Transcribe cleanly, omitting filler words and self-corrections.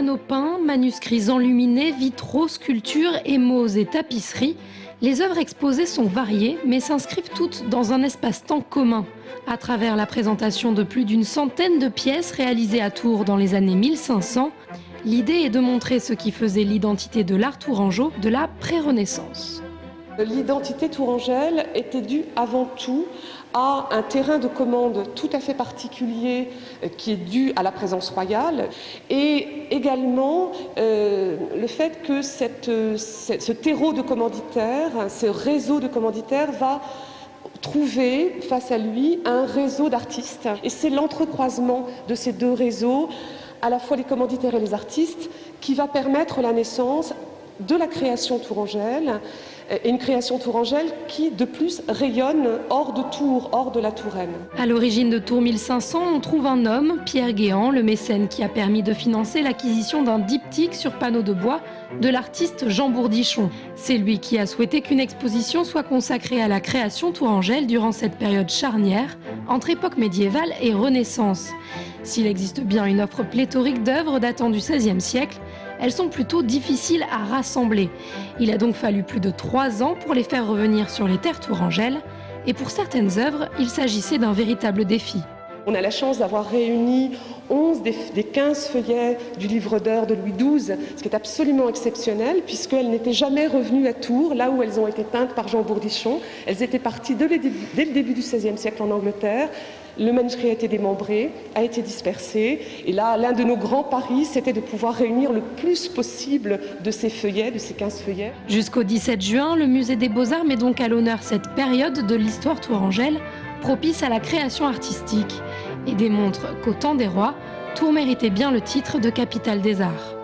panneaux peints, manuscrits enluminés, vitraux, sculptures, émaux et tapisseries, les œuvres exposées sont variées mais s'inscrivent toutes dans un espace-temps commun, à travers la présentation de plus d'une centaine de pièces réalisées à Tours dans les années 1500. L'idée est de montrer ce qui faisait l'identité de l'art tourangeau de la pré-Renaissance. L'identité tourangelle était due avant tout à un terrain de commande tout à fait particulier qui est dû à la présence royale et également le fait que ce terreau de commanditaires, ce réseau de commanditaires va trouver face à lui un réseau d'artistes. Et c'est l'entrecroisement de ces deux réseaux, à la fois les commanditaires et les artistes, qui va permettre la naissance de la création tourangelle, et une création tourangelle qui, de plus, rayonne hors de Tours, hors de la Touraine. À l'origine de Tours 1500, on trouve un homme, Pierre Guéant, le mécène qui a permis de financer l'acquisition d'un diptyque sur panneau de bois de l'artiste Jean Bourdichon. C'est lui qui a souhaité qu'une exposition soit consacrée à la création tourangelle durant cette période charnière entre époque médiévale et Renaissance. S'il existe bien une offre pléthorique d'œuvres datant du XVIe siècle, elles sont plutôt difficiles à rassembler. Il a donc fallu plus de 3 ans pour les faire revenir sur les terres tourangelles. Et pour certaines œuvres, il s'agissait d'un véritable défi. On a la chance d'avoir réuni 11 des 15 feuillets du livre d'heures de Louis XII, ce qui est absolument exceptionnel puisqu'elles n'étaient jamais revenues à Tours, là où elles ont été peintes par Jean Bourdichon. Elles étaient parties dès le début du XVIe siècle en Angleterre. Le manuscrit a été démembré, a été dispersé. Et là, l'un de nos grands paris, c'était de pouvoir réunir le plus possible de ces feuillets, de ces 15 feuillets. Jusqu'au 17 juin, le Musée des Beaux-Arts met donc à l'honneur cette période de l'histoire tourangelle, propice à la création artistique, et démontre qu'au temps des rois, Tours méritait bien le titre de capitale des arts.